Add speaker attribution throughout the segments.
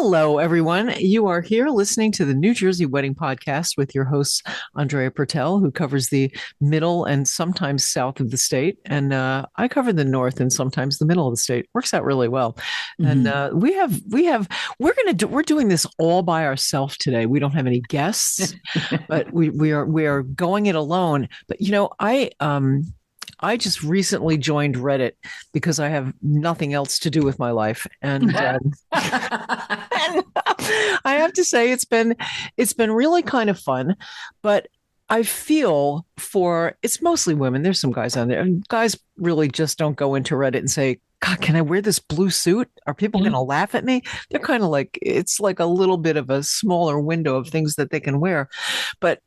Speaker 1: Hello, everyone. You are here listening to the New Jersey Wedding Podcast with your host, Andrea Pertel, who covers the middle and sometimes south of the state. And I cover the north and sometimes the middle of the state. Works out really well. And
Speaker 2: Mhm.
Speaker 1: we're doing this all by ourselves today. We don't have any guests, but we are going it alone. But I just recently joined Reddit because I have nothing else to do with my life, and and I have to say it's been really kind of fun, but I feel for it's mostly women. There's some guys on there, and guys really just don't go into Reddit and say, God, can I wear this blue suit? Are people going to laugh at me? They're kind of like, it's like a little bit of a smaller window of things that they can wear. But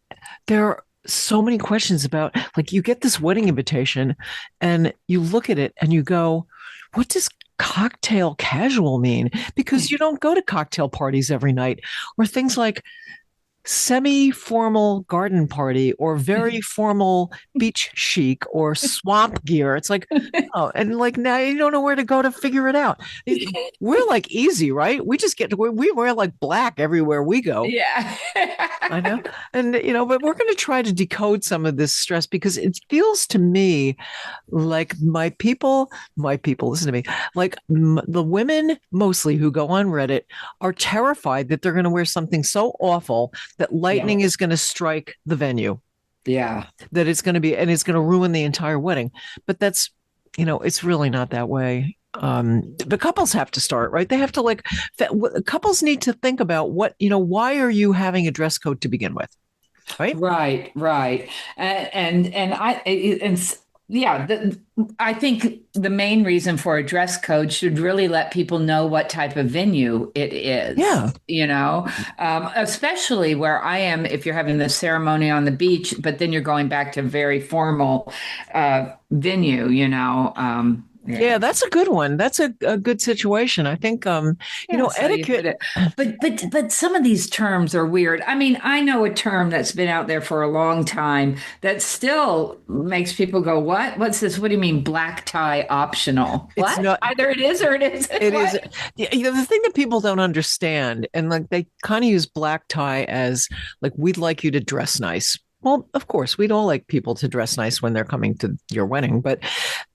Speaker 1: there are so many questions about, like, you get this wedding invitation and you look at it and you go, what does cocktail casual mean? Because you don't go to cocktail parties every night, or things like semi-formal garden party or very formal beach chic or swamp gear. It's like, oh, and like now you don't know where to go to figure it out. We're like easy, right? We just get to we wear like black everywhere we go.
Speaker 2: Yeah.
Speaker 1: I know. And, but we're going to try to decode some of this stress because it feels to me like my people, listen to me, like the women mostly who go on Reddit are terrified that they're going to wear something so awful that
Speaker 2: Yeah.
Speaker 1: lightning is going to strike the venue,
Speaker 2: Yeah.
Speaker 1: that it's going to be, and it's going to ruin the entire wedding. But that's, it's really not that way. The couples have to start, right? They have to couples need to think about why are you having a dress code to begin with, right?
Speaker 2: Right. Right. And yeah, I think the main reason for a dress code should really let people know what type of venue it is,
Speaker 1: Yeah.
Speaker 2: especially where I am, if you're having the ceremony on the beach, but then you're going back to very formal venue.
Speaker 1: Yeah,
Speaker 2: Yeah.
Speaker 1: that's a good one. That's a good situation. I think
Speaker 2: Yeah, so you put
Speaker 1: etiquette.
Speaker 2: it, but some of these terms are weird. I mean, I know a term that's been out there for a long time that still makes people go, "What? What's this? What do you mean black tie optional?
Speaker 1: It's
Speaker 2: What?
Speaker 1: not
Speaker 2: Either it is or it isn't.
Speaker 1: it is
Speaker 2: What?"
Speaker 1: yeah, the thing that people don't understand, and like they kind of use black tie as like, we'd like you to dress nice. Well, of course, we'd all like people to dress nice when they're coming to your wedding, but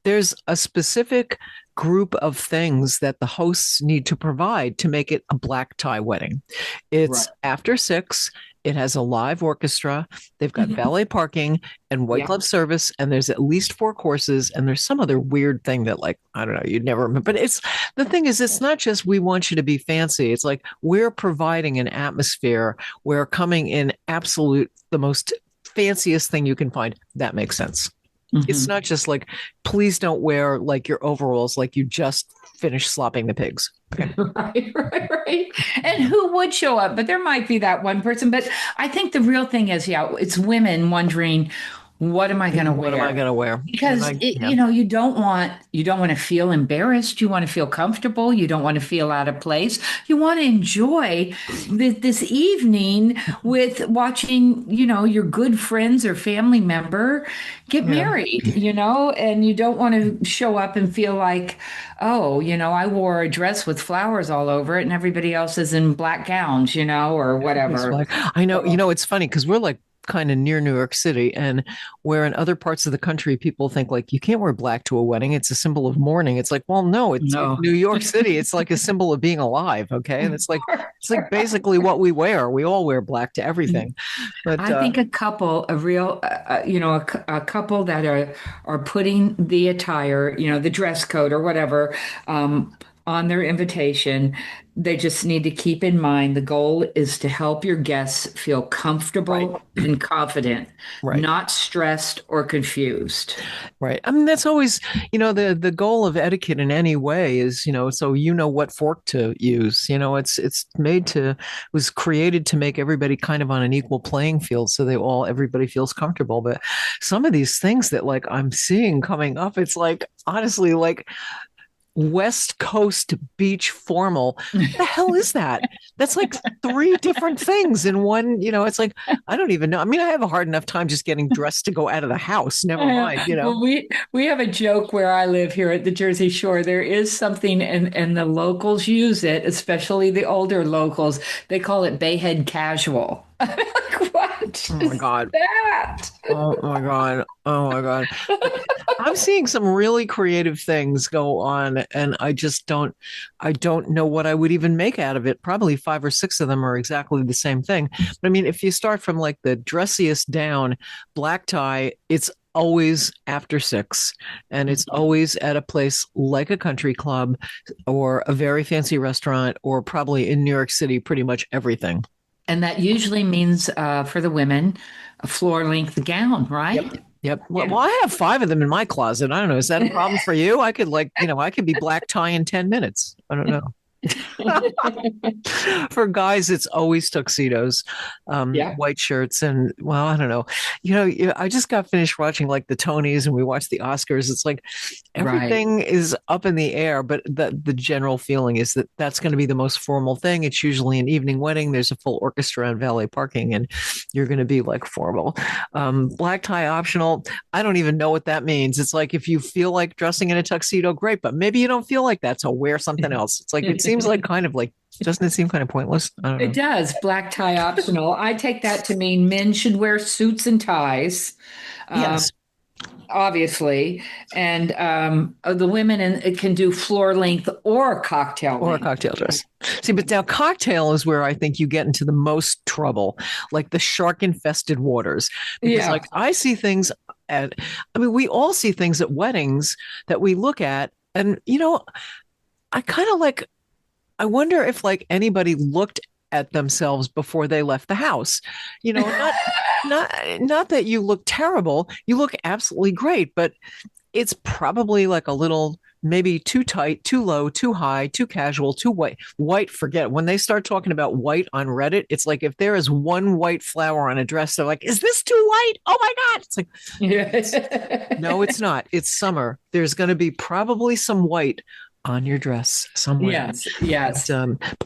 Speaker 1: there's a specific group of things that the hosts need to provide to make it a black tie wedding. It's
Speaker 2: Right.
Speaker 1: after 6. It has a live orchestra. They've got
Speaker 2: Mhm.
Speaker 1: valet parking and white
Speaker 2: Yeah.
Speaker 1: glove service. And there's at least 4 courses. And there's some other weird thing that, like, I don't know, you'd never remember. But the thing is, it's not just we want you to be fancy. It's like we're providing an atmosphere where coming in absolute, the most fanciest thing you can find. That makes sense. It's
Speaker 2: Mhm.
Speaker 1: not just like, please don't wear like your overalls like you just finished slopping the pigs. Okay.
Speaker 2: Right, right, right. And who would show up? But there might be that one person. But I think the real thing is, yeah, it's women wondering, what am I going to
Speaker 1: What am I
Speaker 2: wear?
Speaker 1: going to wear? And
Speaker 2: Because
Speaker 1: yeah.
Speaker 2: you don't want to feel embarrassed. You want to feel comfortable. You don't want to feel out of place. You want to enjoy this evening with watching, your good friends or family member get
Speaker 1: Yeah.
Speaker 2: married, and you don't want to show up and feel like, oh, I wore a dress with flowers all over it and everybody else is in black gowns, or
Speaker 1: Everybody's
Speaker 2: whatever.
Speaker 1: black. I know,
Speaker 2: So,
Speaker 1: it's funny because we're like kind of near New York City, and where in other parts of the country people think like you can't wear black to a wedding, it's a symbol of mourning. It's like, well, no, it's in
Speaker 2: no.
Speaker 1: New York City. It's like a symbol of being alive. Okay. And it's like basically what we wear. We all wear black to everything. But
Speaker 2: I think a couple, a real, a couple that are putting the attire, the dress code or whatever, on their invitation, they just need to keep in mind the goal is to help your guests feel
Speaker 1: right,
Speaker 2: comfortable and confident,
Speaker 1: right.
Speaker 2: not stressed or confused.
Speaker 1: Right. I mean, that's always, the goal of etiquette in any way is, so what fork to use. It's was created to make everybody kind of on an equal playing field so everybody feels comfortable. But some of these things that like I'm seeing coming up, it's like honestly like West Coast beach formal. What the hell is that? That's like three different things in one, it's like, I don't even know. I mean, I have a hard enough time just getting dressed to go out of the house. Never mind.
Speaker 2: Well, we have a joke where I live here at the Jersey Shore. There is something, and the locals use it, especially the older locals. They call it Bayhead casual. Like, what
Speaker 1: Oh my
Speaker 2: is
Speaker 1: God.
Speaker 2: that?
Speaker 1: Oh my God. Oh my God. I'm seeing some really creative things go on, and I don't know what I would even make out of it. Probably five or six of them are exactly the same thing. But I mean, if you start from like the dressiest down, black tie, it's always after six, and it's always at a place like a country club or a very fancy restaurant, or probably in New York City, pretty much everything.
Speaker 2: And that usually means for the women, a floor length gown,
Speaker 1: Yep.
Speaker 2: right?
Speaker 1: Yep.
Speaker 2: Yeah.
Speaker 1: Well, I have five of them in my closet. I don't know. Is that a problem for you? I could I could be black tie in 10 minutes. I don't know. For guys, it's always tuxedos,
Speaker 2: Yeah.
Speaker 1: white shirts, and well, I don't know. I just got finished watching like the Tonys, and we watched the Oscars. It's like
Speaker 2: Right.
Speaker 1: everything is up in the air, but the general feeling is that that's going to be the most formal thing. It's usually an evening wedding. There's a full orchestra and valet parking, and you're going to be like formal. Black tie optional. I don't even know what that means. It's like if you feel like dressing in a tuxedo, great, but maybe you don't feel like that, so wear something else. It's like it seems like kind of like doesn't it seem kind of pointless? I don't
Speaker 2: It
Speaker 1: know.
Speaker 2: does. Black tie optional. I take that to mean men should wear suits and ties, um,
Speaker 1: Yes,
Speaker 2: obviously, and the women it can do floor length or cocktail
Speaker 1: or a
Speaker 2: length.
Speaker 1: cocktail dress. See, but now cocktail is where I think you get into the most trouble, like the shark infested waters, because
Speaker 2: Yeah.
Speaker 1: like I see things at, I mean, we all see things at weddings that we look at, and I kind of like I wonder if like anybody looked at themselves before they left the house. Not not that you look terrible, you look absolutely great, but it's probably like a little maybe too tight, too low, too high, too casual, too white. White, forget it. When they start talking about white on Reddit, it's like if there is one white flower on a dress, they're like, "Is this too white? Oh my God!" It's like, no,
Speaker 2: Yeah.
Speaker 1: it's not. It's summer. There's going to be probably some white on your dress somewhere.
Speaker 2: Yes.
Speaker 1: But
Speaker 2: Yes.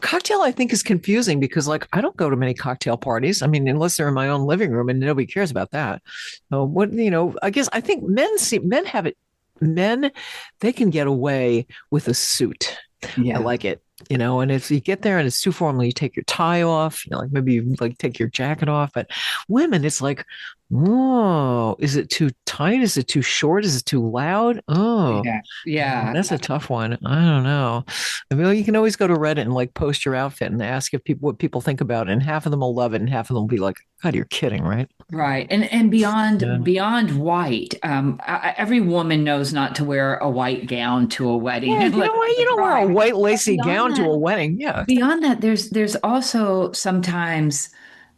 Speaker 1: cocktail, I think, is confusing because, like, I don't go to many cocktail parties. I mean, unless they're in my own living room, and nobody cares about that. So I guess I think men have it. Men, they can get away with a suit. I
Speaker 2: Yeah.
Speaker 1: like it. And if you get there and it's too formal, you take your tie off, like maybe you like take your jacket off. But women, it's like, oh, is it too tight? Is it too short? Is it too loud? Oh,
Speaker 2: Yeah. Yeah.
Speaker 1: that's a tough one. I don't know. I mean, you can always go to Reddit and like post your outfit and ask if people what people think about it, and half of them will love it, and half of them will be like, "God, you're kidding, right?"
Speaker 2: Right. And beyond
Speaker 1: Yeah.
Speaker 2: beyond white, every woman knows not to wear a white gown to a wedding
Speaker 1: Yeah, you
Speaker 2: unless
Speaker 1: know what?
Speaker 2: it's
Speaker 1: You
Speaker 2: a
Speaker 1: don't wear a
Speaker 2: bride.
Speaker 1: white
Speaker 2: But
Speaker 1: lacy gown to a wedding. Yeah.
Speaker 2: beyond that, there's also sometimes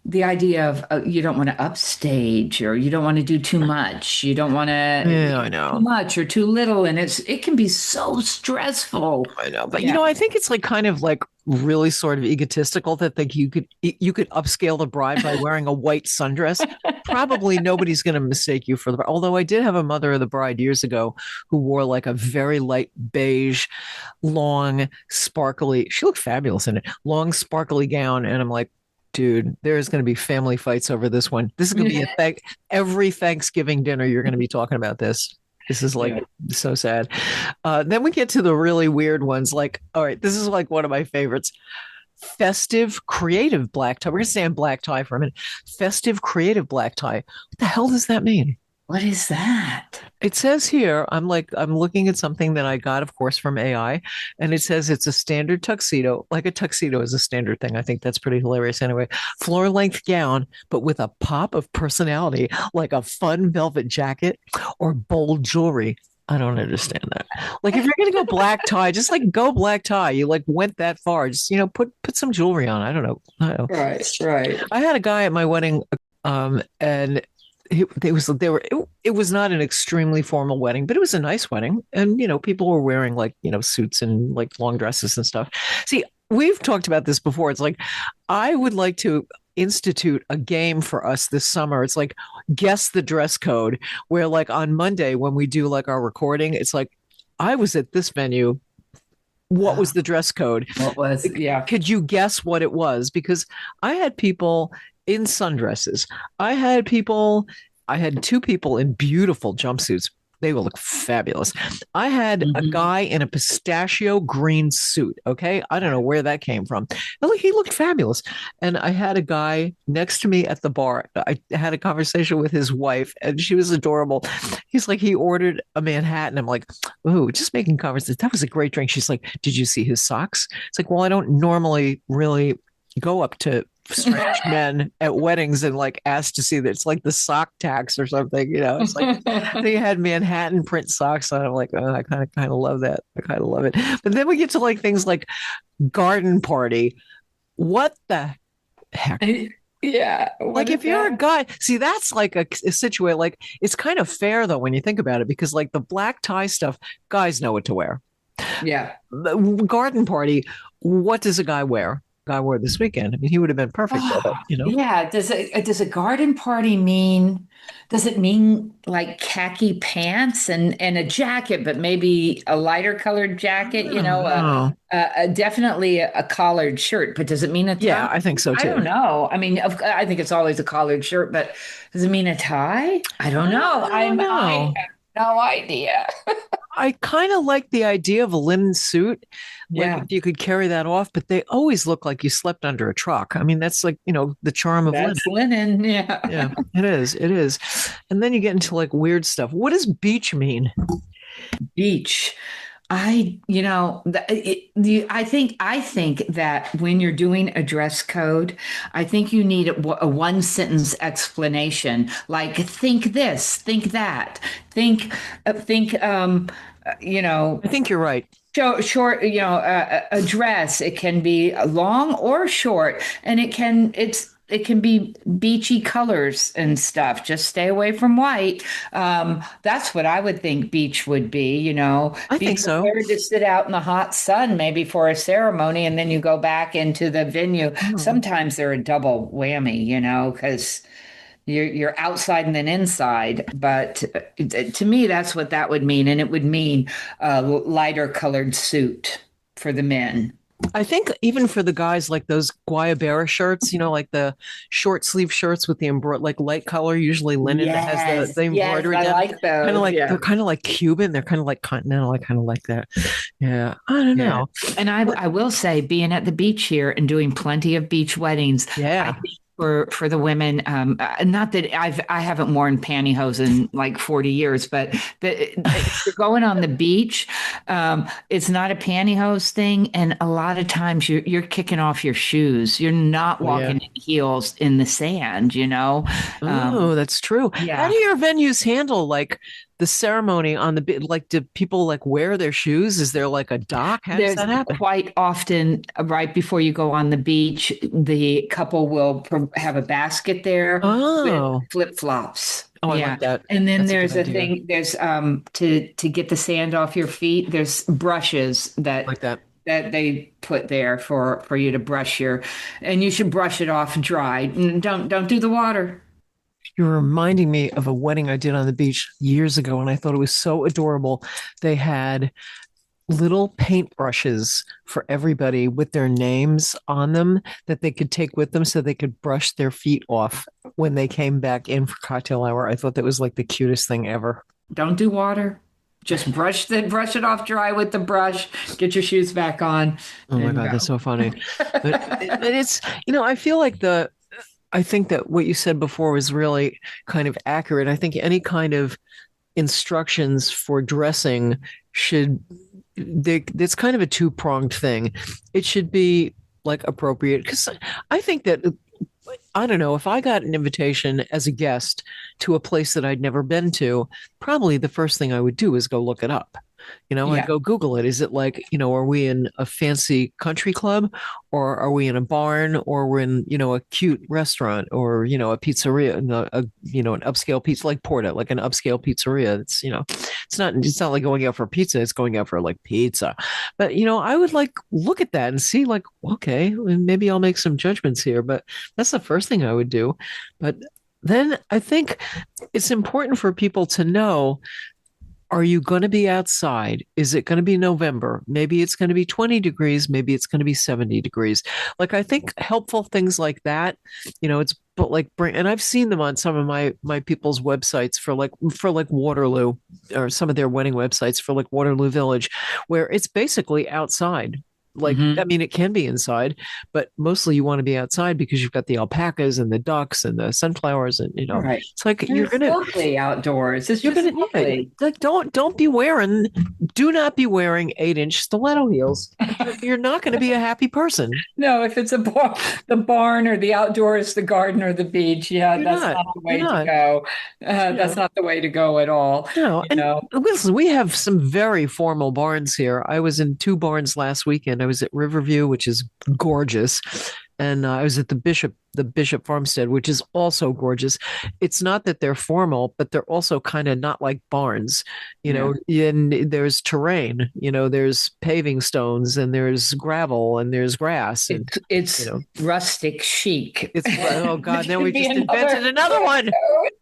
Speaker 2: the idea of you don't want to upstage, or you don't want to do too much. You don't want to
Speaker 1: Yeah, I
Speaker 2: too
Speaker 1: know.
Speaker 2: much or too little, and it can be so stressful.
Speaker 1: I know, but
Speaker 2: Yeah.
Speaker 1: I think it's like kind of like really sort of egotistical that like you could upscale the bride by wearing a white sundress. Probably nobody's going to mistake you for the. Although I did have a mother of the bride years ago who wore like a very light beige, long, sparkly. She looked fabulous in it. Long, sparkly gown, and I'm like, dude, there's going to be family fights over this one. This is going to be every Thanksgiving dinner. You're going to be talking about this. This is like
Speaker 2: Yeah.
Speaker 1: so sad. Then we get to the really weird ones. Like, all right, this is like one of my favorites. Festive creative black tie. We're gonna stay on black tie for a minute. Festive creative black tie. What the hell does that mean?
Speaker 2: What is that?
Speaker 1: It says here, I'm looking at something that I got, of course, from AI, and it says it's a standard tuxedo, like a tuxedo is a standard thing. I think that's pretty hilarious anyway. Floor length gown, but with a pop of personality, like a fun velvet jacket or bold jewelry. I don't understand that. Like if you're gonna go black tie, just like go black tie. You like went that far. Just put some jewelry on. I don't know. I don't know.
Speaker 2: Right, right.
Speaker 1: I had a guy at my wedding, and it was not an extremely formal wedding, but it was a nice wedding, and people were wearing like suits and like long dresses and stuff. See, we've talked about this before. It's like I would like to institute a game for us this summer. It's like guess the dress code, where like on Monday when we do like our recording, it's like I was at this venue what was the dress code?
Speaker 2: What was, yeah.
Speaker 1: Could you guess what it was? Because I had people in sundresses. I had people, I had two people in beautiful jumpsuits. They will look fabulous. I had a
Speaker 2: Mhm.
Speaker 1: guy in a pistachio green suit. Okay. I don't know where that came from. He looked fabulous. And I had a guy next to me at the bar. I had a conversation with his wife, and she was adorable. He's like, he ordered a Manhattan. I'm like, ooh, just making conversation. That was a great drink. She's like, did you see his socks? It's like, well, I don't normally really go up to strange men at weddings and like ask to see that. It's like the sock tax or something, it's like they had Manhattan print socks on. I'm like, oh, I kind of love that. I kind of love it. But then we get to like things like garden party. What the heck?
Speaker 2: Yeah, what
Speaker 1: Like
Speaker 2: is
Speaker 1: if you're a
Speaker 2: that?
Speaker 1: guy, see, that's like a situation. Like it's kind of fair though when you think about it, because like the black tie stuff, guys know what to wear.
Speaker 2: Yeah.
Speaker 1: The garden party, what does a guy wear? Guy wore this weekend. I mean, he would have been perfect
Speaker 2: Oh,
Speaker 1: with it.
Speaker 2: yeah. Does a garden party mean, does it mean like khaki pants and a jacket, but maybe a lighter colored
Speaker 1: I
Speaker 2: jacket,
Speaker 1: don't know.
Speaker 2: definitely a collared shirt, but does it mean a tie?
Speaker 1: Yeah, I think so
Speaker 2: I
Speaker 1: too.
Speaker 2: don't know. I mean, I think it's always a collared shirt, but does it mean a tie? I don't know.
Speaker 1: I don't
Speaker 2: I
Speaker 1: know.
Speaker 2: have no idea.
Speaker 1: I kind of like the idea of a linen suit, like if
Speaker 2: Yeah,
Speaker 1: you could carry that off, but they always look like you slept under a truck. I mean, that's like, the charm of linen.
Speaker 2: that's linen. Yeah.
Speaker 1: Yeah, it is. It is. And then you get into like weird stuff. What does beach mean?
Speaker 2: Beach. I think that when you're doing a dress code, I think you need a one sentence explanation. Like, think this, think that, you know,
Speaker 1: I think you're right.
Speaker 2: short, a dress. It can be long or short, and it can be beachy colors and stuff. Just stay away from white. That's what I would think beach would be.
Speaker 1: I
Speaker 2: Be
Speaker 1: think so.
Speaker 2: prepared to sit out in the hot sun, maybe for a ceremony, and then you go back into the venue.
Speaker 1: Oh.
Speaker 2: Sometimes they're a double whammy, because you're outside and then inside. But to me, that's what that would mean, and it would mean a lighter colored suit for the men.
Speaker 1: I think even for the guys, like those Guayabera shirts, like the short sleeve shirts with the like light color, usually linen that has the
Speaker 2: Yes, yes,
Speaker 1: embroidery
Speaker 2: I
Speaker 1: done.
Speaker 2: like
Speaker 1: Kind of
Speaker 2: those.
Speaker 1: like they're
Speaker 2: Yeah.
Speaker 1: kind of like Cuban. They're kind of like continental. I kind of like that. Yeah, I don't
Speaker 2: Yeah.
Speaker 1: know.
Speaker 2: And I will say, being at the beach here and doing plenty of beach weddings, I
Speaker 1: Yeah.
Speaker 2: think for the women, not that I haven't worn pantyhose in like 40 years, but if you're going on the beach, it's not a pantyhose thing, and a lot of times you're kicking off your shoes. You're not
Speaker 1: Oh yeah.
Speaker 2: walking in heels in the sand. Um,
Speaker 1: Oh, that's true. How do
Speaker 2: yeah.
Speaker 1: your venues handle like the ceremony on the like? Do people like wear their shoes? Is there like a dock? How does
Speaker 2: There's
Speaker 1: that happen?
Speaker 2: quite often, right before you go on the beach, the couple will have a basket there with
Speaker 1: Oh,
Speaker 2: flip-flops.
Speaker 1: oh, I
Speaker 2: Yeah.
Speaker 1: like that.
Speaker 2: And then
Speaker 1: That's a good
Speaker 2: there's a
Speaker 1: idea.
Speaker 2: thing, there's to get the sand off your feet, there's brushes
Speaker 1: I like that.
Speaker 2: that they put there for you to brush and you should brush it off dry. Don't do the water.
Speaker 1: You're reminding me of a wedding I did on the beach years ago, and I thought it was so adorable. They had little paintbrushes for everybody with their names on them that they could take with them so they could brush their feet off when they came back in for cocktail hour. I thought that was like the cutest thing ever.
Speaker 2: Don't do water. Just brush it off dry with the brush, get your shoes back on
Speaker 1: Oh my
Speaker 2: and
Speaker 1: God, that's
Speaker 2: go.
Speaker 1: so funny. But it's, I feel like I think that what you said before was really kind of accurate. I think any kind of instructions for dressing should it's kind of a two-pronged thing. It should be like appropriate because I think that I don't know if I got an invitation as a guest to a place that I'd never been to, probably the first thing I would do is go look it up. I'd
Speaker 2: Yeah.
Speaker 1: go Google it. Is it like, are we in a fancy country club or are we in a barn or we're in, a cute restaurant or, a pizzeria, an upscale pizza like Porta, like an upscale pizzeria. It's not like going out for pizza. It's going out for like pizza. But, I would like look at that and see like, okay, maybe I'll make some judgments here, but that's the first thing I would do. But then I think it's important for people to know Are you going to be outside? Is it going to be November? Maybe it's going to be 20 degrees. Maybe it's going to be 70 degrees. Like, I think helpful things like that, it's but like bring, and I've seen them on some of my people's websites for like Waterloo, or some of their wedding websites for like Waterloo Village, where it's basically outside. Like, I
Speaker 2: Hmm.
Speaker 1: mean, it can be inside, but mostly you want to be outside because you've got the alpacas and the ducks and the sunflowers, and
Speaker 2: Right.
Speaker 1: it's like
Speaker 2: And it's lovely outdoors. It's just
Speaker 1: yeah,
Speaker 2: lovely.
Speaker 1: like do not be wearing 8-inch stiletto heels. You're not going to be a happy person.
Speaker 2: No, if it's the barn or the outdoors, the garden or the beach, yeah,
Speaker 1: You're
Speaker 2: that's
Speaker 1: not.
Speaker 2: not the
Speaker 1: You're
Speaker 2: way to
Speaker 1: not.
Speaker 2: go. That's
Speaker 1: Yeah.
Speaker 2: not the way to go at all.
Speaker 1: No,
Speaker 2: You
Speaker 1: and
Speaker 2: know,
Speaker 1: listen, we have some very formal barns here. I was in two barns last weekend. I was at Riverview, which is gorgeous, and I was at the Bishop Farmstead, which is also gorgeous. It's not that they're formal, but they're also kind of not like barns.
Speaker 2: yeah.
Speaker 1: And there's terrain. There's paving stones, and there's gravel, and there's grass, and you
Speaker 2: It's
Speaker 1: know,
Speaker 2: rustic chic.
Speaker 1: oh God,
Speaker 2: Which
Speaker 1: now we
Speaker 2: could be
Speaker 1: just invented
Speaker 2: another
Speaker 1: another one.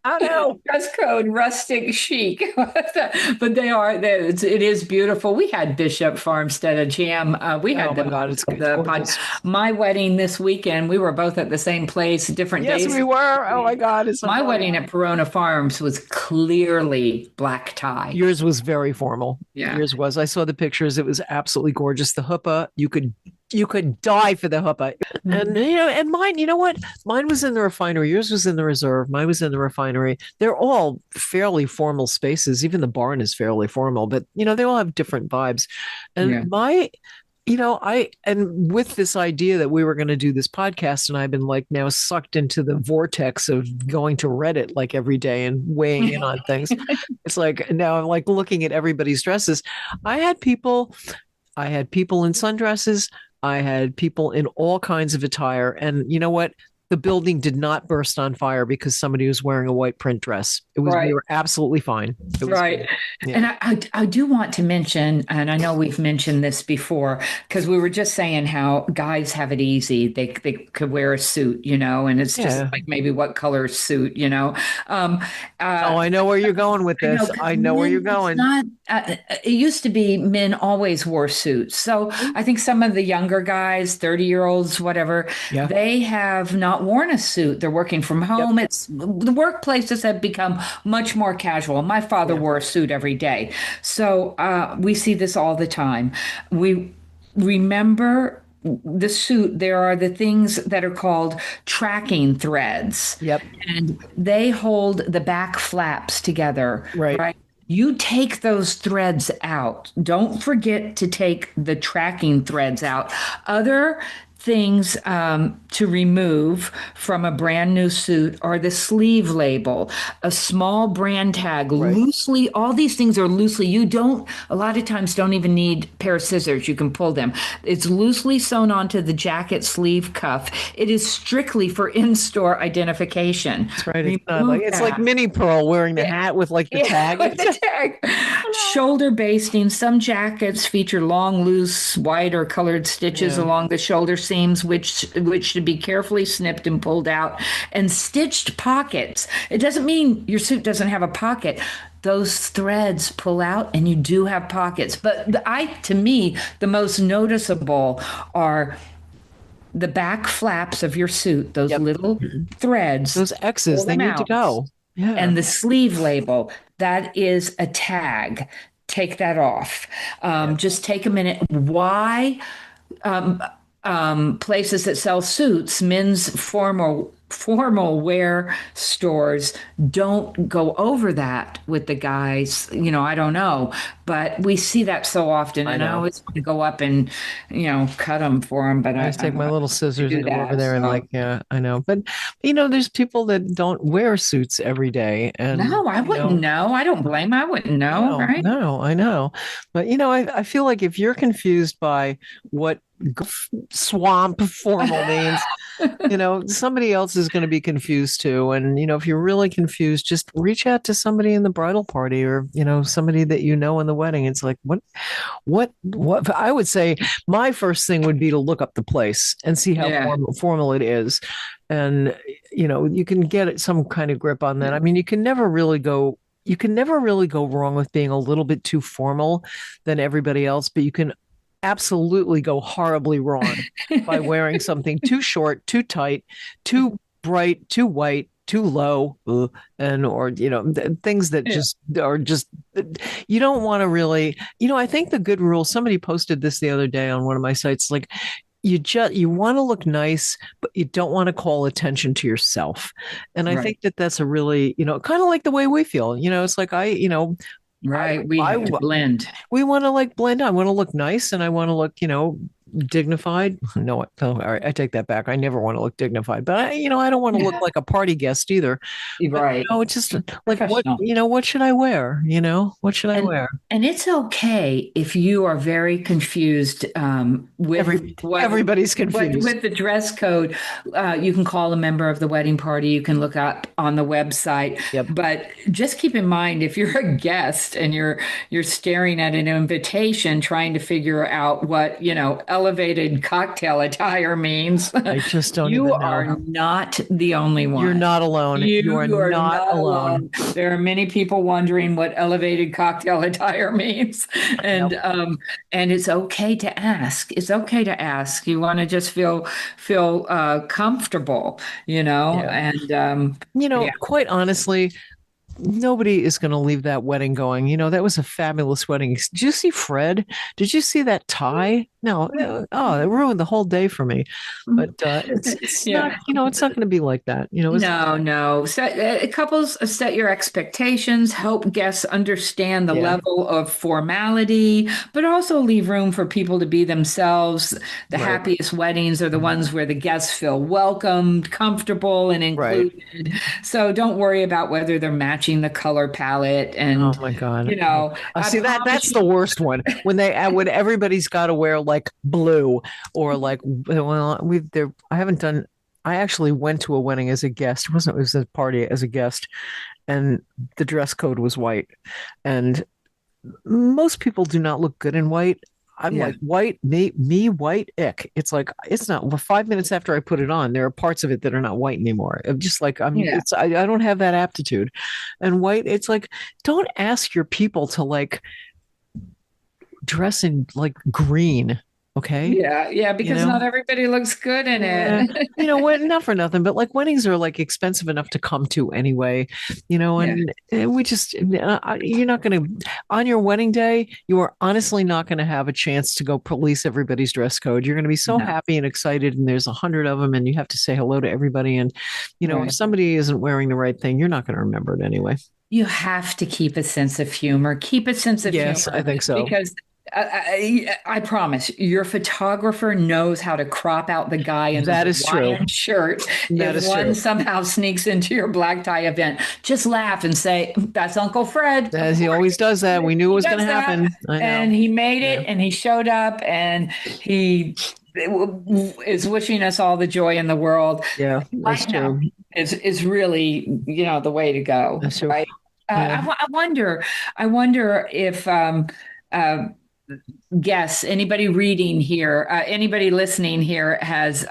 Speaker 1: I know.
Speaker 2: dress code, rustic chic. But it is beautiful. We had Bishop Farmstead a jam. We
Speaker 1: Oh
Speaker 2: had
Speaker 1: my
Speaker 2: them
Speaker 1: God,
Speaker 2: on
Speaker 1: it's
Speaker 2: the pod.
Speaker 1: gorgeous.
Speaker 2: My wedding this weekend, we were both at the same place, different
Speaker 1: Yes,
Speaker 2: days.
Speaker 1: we were. Oh my God, it's
Speaker 2: My
Speaker 1: adorable.
Speaker 2: wedding at Perona Farms was clearly black tie.
Speaker 1: Yours was very formal.
Speaker 2: Yeah.
Speaker 1: Yours was. I saw the pictures. It was absolutely gorgeous. The huppah, you could die for the huppah. And and mine, you know what? Mine was in the refinery. Yours was in the reserve. Mine was in the refinery. They're all fairly formal spaces. Even the barn is fairly formal, but they all have different vibes. And
Speaker 2: Yeah.
Speaker 1: and with this idea that we were going to do this podcast, and I've been like now sucked into the vortex of going to Reddit like every day and weighing in on things. It's like now I'm like looking at everybody's dresses. I had people, I had people in sundresses. I had people in all kinds of attire. And you know what? The building did not burst on fire because somebody was wearing a white print dress. We
Speaker 2: Right.
Speaker 1: were absolutely fine. It was good.
Speaker 2: Right.
Speaker 1: Yeah.
Speaker 2: And I do want to mention, and I know we've mentioned this before, because we were just saying how guys have it easy. They could wear a suit, and it's just
Speaker 1: Yeah.
Speaker 2: like maybe what color suit. Um,
Speaker 1: Oh,
Speaker 2: uh,
Speaker 1: I know where you're going with
Speaker 2: I know
Speaker 1: this.
Speaker 2: because
Speaker 1: I know where you're
Speaker 2: men, it's
Speaker 1: going.
Speaker 2: not, it used to be men always wore suits. So I think some of the younger guys, 30-year-olds, whatever,
Speaker 1: Yeah.
Speaker 2: they have not worn a suit. They're working from
Speaker 1: Yep.
Speaker 2: home. The workplaces have become much more casual. My father
Speaker 1: Yeah.
Speaker 2: wore a suit every day. So we see this all the time. We remember the suit, there are the things that are called tracking threads,
Speaker 1: Yep.
Speaker 2: and they hold the back flaps together,
Speaker 1: Right.
Speaker 2: right? You take those threads out. Don't forget to take the tracking threads out. Other things to remove from a brand new suit are the sleeve label, a small brand tag,
Speaker 1: Right.
Speaker 2: loosely, all these things are loosely. You don't, a lot of times, don't even need a pair of scissors. You can pull them. It's loosely sewn onto the jacket sleeve cuff. It is strictly for in-store identification.
Speaker 1: That's right. It's not like
Speaker 2: Remove
Speaker 1: it's like
Speaker 2: that.
Speaker 1: Mini Pearl wearing the
Speaker 2: Yeah.
Speaker 1: hat with like the
Speaker 2: Yeah,
Speaker 1: tag.
Speaker 2: with the tag. Shoulder basting. Some jackets feature long, loose, white or colored stitches
Speaker 1: Yeah.
Speaker 2: along the shoulder seams, which should be carefully snipped and pulled out, and stitched pockets. It doesn't mean your suit doesn't have a pocket. Those threads pull out, and you do have pockets. But to me, the most noticeable are the back flaps of your suit. Those
Speaker 1: Yep.
Speaker 2: little threads.
Speaker 1: Those X's,
Speaker 2: Pull
Speaker 1: they
Speaker 2: them
Speaker 1: need to
Speaker 2: out.
Speaker 1: go. Yeah.
Speaker 2: And the sleeve label, that is a tag. Take that off.
Speaker 1: Yeah.
Speaker 2: Just take a minute. Why places that sell suits, men's formal wear stores don't go over that with the guys. I don't know, but we see that so often,
Speaker 1: I
Speaker 2: and I
Speaker 1: know.
Speaker 2: always want to go up and cut them for them, but
Speaker 1: I
Speaker 2: I,
Speaker 1: just
Speaker 2: I'm
Speaker 1: take my
Speaker 2: not
Speaker 1: little
Speaker 2: to
Speaker 1: scissors
Speaker 2: do
Speaker 1: and go over
Speaker 2: that.
Speaker 1: there and
Speaker 2: So.
Speaker 1: like, yeah, I know. But there's people that don't wear suits every day. And
Speaker 2: No, I wouldn't know. I don't blame. I wouldn't know,
Speaker 1: no,
Speaker 2: right?
Speaker 1: no, I know. But I feel like if you're confused by what swamp formal means, somebody else is going to be confused too. And, if you're really confused, just reach out to somebody in the bridal party, or, somebody that you know in the wedding. It's like, what I would say my first thing would be to look up the place and see how
Speaker 2: Yeah.
Speaker 1: formal it is. And, you can get some kind of grip on that. I mean, you can never really go you can never really go wrong with being a little bit too formal than everybody else, but you can absolutely go horribly wrong by wearing something too short, too tight, too bright, too white, too low, and or things that
Speaker 2: Yeah.
Speaker 1: just are just you don't want to really. I think the good rule. Somebody posted this the other day on one of my sites. Like you want to look nice, but you don't want to call attention to yourself. And I
Speaker 2: Right.
Speaker 1: think that that's a really, kind of like the way we feel. It's like I
Speaker 2: Right. We
Speaker 1: I
Speaker 2: have to blend.
Speaker 1: we want to like blend. I want to look nice and I want to look, dignified. No, all right, I take that back. I never want to look dignified, but I don't want to look like a party guest either. But
Speaker 2: Right.
Speaker 1: it's just like
Speaker 2: Professional.
Speaker 1: what should I wear? What should I
Speaker 2: And
Speaker 1: wear?
Speaker 2: and it's okay if you are very confused with
Speaker 1: Everybody's confused.
Speaker 2: with the dress code. You can call a member of the wedding party. You can look up on the website.
Speaker 1: Yep.
Speaker 2: But just keep in mind if you're a guest and you're staring at an invitation, trying to figure out what elevated cocktail attire means,
Speaker 1: I just don't
Speaker 2: you
Speaker 1: even know.
Speaker 2: are not the only
Speaker 1: You're
Speaker 2: one.
Speaker 1: not alone. You are
Speaker 2: You are
Speaker 1: not
Speaker 2: not
Speaker 1: alone.
Speaker 2: alone. There are many people wondering what elevated cocktail attire means,
Speaker 1: Yep.
Speaker 2: and it's okay to ask. It's okay to ask. You want to just feel comfortable,
Speaker 1: Yeah.
Speaker 2: and yeah,
Speaker 1: Quite honestly, nobody is going to leave that wedding going, that was a fabulous wedding. Did you see Fred? Did you see that tie? No. It ruined the whole day for me. But it's not,
Speaker 2: yeah.
Speaker 1: it's not going to be like that. It's
Speaker 2: No, no. Couples set your expectations, help guests understand the
Speaker 1: yeah,
Speaker 2: level of formality, but also leave room for people to be themselves. The
Speaker 1: right.
Speaker 2: happiest weddings are the ones where the guests feel welcomed, comfortable, and
Speaker 1: Right.
Speaker 2: included. So don't worry about whether they're matching the color palette.
Speaker 1: Oh
Speaker 2: And,
Speaker 1: my God.
Speaker 2: I
Speaker 1: See
Speaker 2: promise
Speaker 1: that's
Speaker 2: you,
Speaker 1: the worst one when everybody's got to wear like blue or like well we've there I haven't done I actually went to a wedding as a guest. It was a party as a guest and the dress code was white. And most people do not look good in white. I'm
Speaker 2: yeah,
Speaker 1: like white, me white, ick. It's like it's not. Well, 5 minutes after I put it on, there are parts of it that are not white anymore. I'm just like
Speaker 2: yeah.
Speaker 1: I don't have that aptitude. And white, it's like don't ask your people to like dress in like green, okay?
Speaker 2: Yeah, yeah,
Speaker 1: You
Speaker 2: because not
Speaker 1: know,
Speaker 2: everybody looks good in
Speaker 1: yeah,
Speaker 2: it.
Speaker 1: what? Not for nothing, but like weddings are like expensive enough to come to anyway,
Speaker 2: Yeah,
Speaker 1: and we just you're not going to on your wedding day. You are honestly not going to have a chance to go police everybody's dress code. You're going to be so
Speaker 2: no,
Speaker 1: happy and excited, and there's 100 of them, and you have to say hello to everybody. And if
Speaker 2: right.
Speaker 1: somebody isn't wearing the right thing, you're not going to remember it anyway.
Speaker 2: You have to keep a sense of humor. Keep a sense of
Speaker 1: Yes, I
Speaker 2: humor
Speaker 1: think so.
Speaker 2: because I promise your photographer knows how to crop out the guy in the
Speaker 1: That is true.
Speaker 2: Hawaiian shirt
Speaker 1: That
Speaker 2: if
Speaker 1: is
Speaker 2: one
Speaker 1: true.
Speaker 2: somehow sneaks into your black tie event. Just laugh and say, "That's Uncle Fred." Of
Speaker 1: As he always
Speaker 2: course,
Speaker 1: does that. We knew it
Speaker 2: he
Speaker 1: was going
Speaker 2: does
Speaker 1: to
Speaker 2: that,
Speaker 1: happen. I know.
Speaker 2: and he made
Speaker 1: Yeah.
Speaker 2: it, and he showed up, and he is wishing us all the joy in the world.
Speaker 1: Yeah, that's
Speaker 2: Right now
Speaker 1: true.
Speaker 2: is really the way to go,
Speaker 1: That's true.
Speaker 2: right?
Speaker 1: Yeah.
Speaker 2: I wonder if uh, guests, anybody reading here, anybody listening here has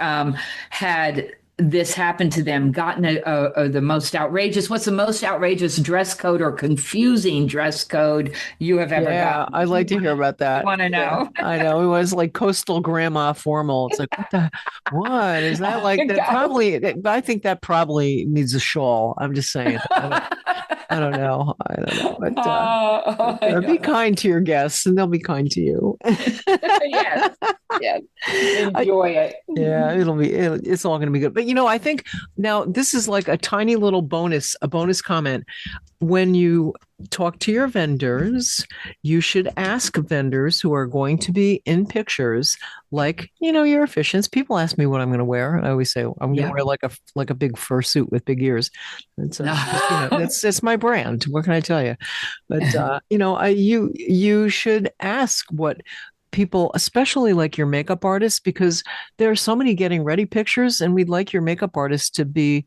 Speaker 2: had this happen to them, gotten the most outrageous, what's the most outrageous dress code or confusing dress code you have ever
Speaker 1: Yeah,
Speaker 2: gotten?
Speaker 1: I'd like to hear about
Speaker 2: We
Speaker 1: that.
Speaker 2: want to
Speaker 1: Yeah,
Speaker 2: know.
Speaker 1: I know. It was like coastal grandma formal. It's like, what is that like? That probably, I think that probably needs a shawl. I'm just saying. I don't know. I don't know.
Speaker 2: Oh my
Speaker 1: Be
Speaker 2: God.
Speaker 1: kind to your guests and they'll be kind to you.
Speaker 2: Yes, yes.
Speaker 1: I,
Speaker 2: Enjoy it.
Speaker 1: Yeah, it's all going to be good. But I think now this is like a tiny little a bonus comment. When you talk to your vendors, you should ask vendors who are going to be in pictures, like, your efficients. People ask me what I'm going to wear. I always say I'm going to
Speaker 2: Yeah.
Speaker 1: wear like a big fur suit with big ears. It's that's my brand. What can I tell you? But you should ask what people, especially like your makeup artists, because there are so many getting ready pictures, and we'd like your makeup artist to be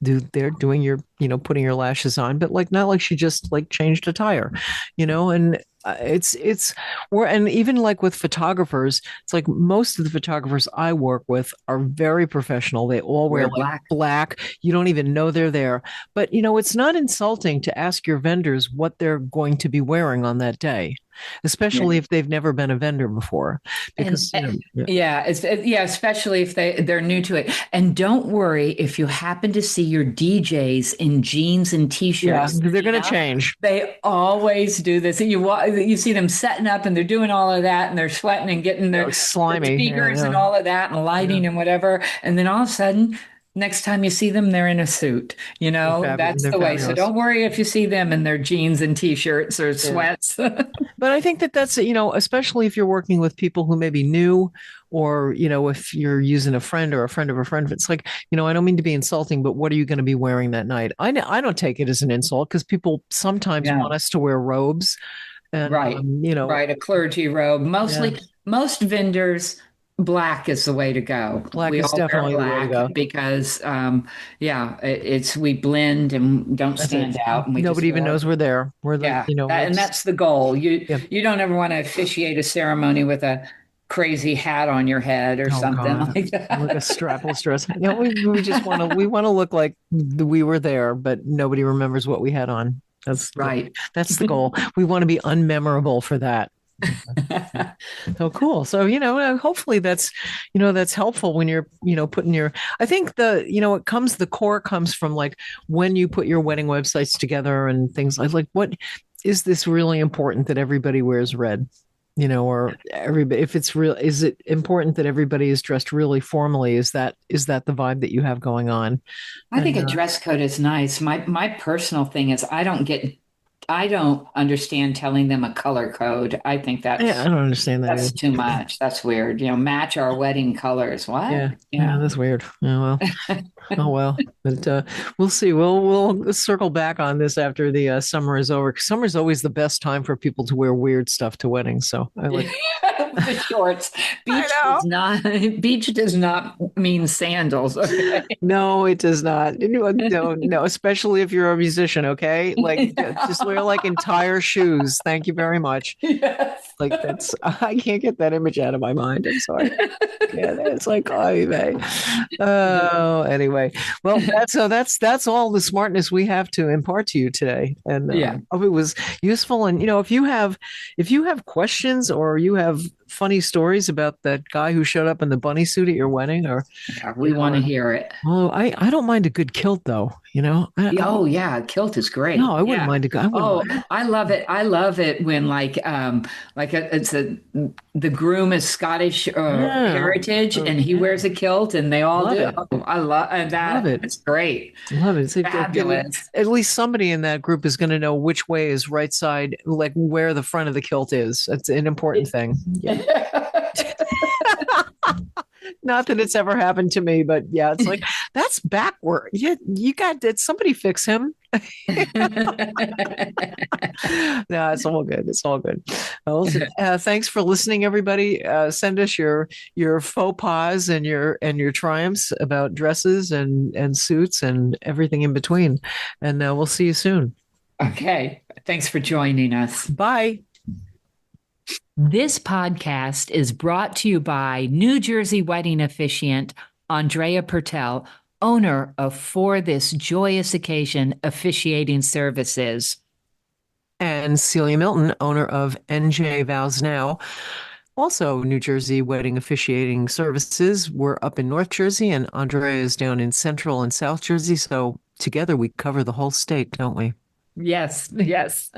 Speaker 1: they're doing your, putting your lashes on, but like not like she just like changed a tire, and it's we're and even like with photographers, it's like most of the photographers I work with are very professional. They all wear
Speaker 2: Wear
Speaker 1: like
Speaker 2: black.
Speaker 1: black. You don't even know they're there. But you know, it's not insulting to ask your vendors what they're going to be wearing on that day,
Speaker 2: Yeah.
Speaker 1: especially if they've never been a vendor before,
Speaker 2: And
Speaker 1: because you know, yeah,
Speaker 2: yeah, yeah, especially if they're new to it. And don't worry if you happen to see your DJs in jeans and
Speaker 1: yeah,
Speaker 2: t-shirts
Speaker 1: they're
Speaker 2: setting
Speaker 1: going to
Speaker 2: up.
Speaker 1: change.
Speaker 2: They always do this. You see them setting up and they're doing all of that and they're sweating and getting
Speaker 1: You know,
Speaker 2: the
Speaker 1: slimy. Yeah,
Speaker 2: speakers and
Speaker 1: yeah,
Speaker 2: all of that and
Speaker 1: yeah.
Speaker 2: lighting and whatever. And then all of a sudden, next time you see them, they're in a suit. That's
Speaker 1: They're
Speaker 2: the way. So
Speaker 1: fabulous.
Speaker 2: don't worry if you see them in their jeans and t-shirts or
Speaker 1: Yeah.
Speaker 2: sweats.
Speaker 1: But I think that that's, you know, especially if you're working with people who may be new, or, you know, if you're using a friend or a friend of a friend, it's like, you know, I don't mean to be insulting, but what are you going to be wearing that night? I don't take it as an insult because people sometimes
Speaker 2: Yeah.
Speaker 1: want us to wear robes and,
Speaker 2: Right,
Speaker 1: you know,
Speaker 2: right. A clergy robe.
Speaker 1: yeah,
Speaker 2: Most vendors, black is the way to go.
Speaker 1: black
Speaker 2: We
Speaker 1: is
Speaker 2: all wear
Speaker 1: definitely the way to
Speaker 2: black
Speaker 1: go.
Speaker 2: because, yeah, it's we blend and don't
Speaker 1: That's it.
Speaker 2: stand out, and we just
Speaker 1: Nobody even
Speaker 2: wear.
Speaker 1: knows we're there. We're the,
Speaker 2: Yeah,
Speaker 1: you know,
Speaker 2: and
Speaker 1: it's,
Speaker 2: that's the goal.
Speaker 1: yeah.
Speaker 2: You don't ever want to officiate a ceremony with a crazy hat on your head or
Speaker 1: Oh
Speaker 2: something
Speaker 1: God.
Speaker 2: like
Speaker 1: Like a
Speaker 2: that.
Speaker 1: strapless dress. You know, we just we want to look like we were there, but nobody remembers what we had on. That's
Speaker 2: Right.
Speaker 1: that's the goal. We want to be unmemorable for that. So cool. So, you know, hopefully that's, you know, that's helpful when you're, you know, putting your, I think the, you know, the core comes from like when you put your wedding websites together and things like what is this really important that everybody wears red? You know, or everybody, if it's real, is it important that everybody is dressed really formally? Is that the vibe that you have going on?
Speaker 2: I think
Speaker 1: And
Speaker 2: a dress code is nice. My personal thing is I don't understand telling them a color code. I think
Speaker 1: yeah, I don't understand that
Speaker 2: that's
Speaker 1: either.
Speaker 2: too much. That's weird. Match our wedding colors. What?
Speaker 1: Yeah, yeah, that's weird. Oh well. Oh well, but we'll see. We'll circle back on this after the summer is over. 'Cause summer is always the best time for people to wear weird stuff to weddings. So I like.
Speaker 2: The shorts.
Speaker 1: I
Speaker 2: Beach
Speaker 1: know.
Speaker 2: does not beach does not mean sandals. Okay.
Speaker 1: No, it does not. No, no, no, especially if you're a musician. Okay, like just wear like entire shoes. Thank you very much.
Speaker 2: Yes.
Speaker 1: Like that's I can't get that image out of my mind. I'm sorry. Yeah, it's like oh, man. Oh, anyway. Well, that's all the smartness we have to impart to you today. And
Speaker 2: Yeah.
Speaker 1: hope it was useful. And you know, if you have questions or you have funny stories about that guy who showed up in the bunny suit at your wedding, or
Speaker 2: Yeah,
Speaker 1: you
Speaker 2: we want
Speaker 1: know,
Speaker 2: to hear it.
Speaker 1: oh, I don't mind a good kilt though. You know,
Speaker 2: Oh yeah, kilt is
Speaker 1: no,
Speaker 2: great.
Speaker 1: I wouldn't
Speaker 2: Yeah.
Speaker 1: mind a good. I wouldn't
Speaker 2: Oh,
Speaker 1: mind.
Speaker 2: I love it. I love it when it's a the groom is Scottish
Speaker 1: Yeah,
Speaker 2: heritage and he
Speaker 1: yeah,
Speaker 2: wears a kilt and they all
Speaker 1: love
Speaker 2: do.
Speaker 1: it.
Speaker 2: Oh, I love
Speaker 1: Love
Speaker 2: that.
Speaker 1: it.
Speaker 2: It's great.
Speaker 1: Love it.
Speaker 2: Fabulous.
Speaker 1: At least somebody in that group is going to know which way is right side, like where the front of the kilt is. It's an important thing. Yeah. Not that it's ever happened to me, but yeah, it's like that's backward. Yeah, did somebody fix him? No, it's all good. It's all good. Well, thanks for listening, everybody. Send us your faux pas and your triumphs about dresses and suits and everything in between. And we'll see you soon.
Speaker 2: Okay. Thanks for joining us.
Speaker 1: Bye.
Speaker 2: This podcast is brought to you by New Jersey wedding officiant Andrea Pertel, owner of For This Joyous Occasion Officiating Services.
Speaker 1: And Celia Milton, owner of NJ Vows Now. Also, New Jersey wedding officiating services. We're up in North Jersey, and Andrea is down in Central and South Jersey. So together we cover the whole state, don't we?
Speaker 2: Yes, yes.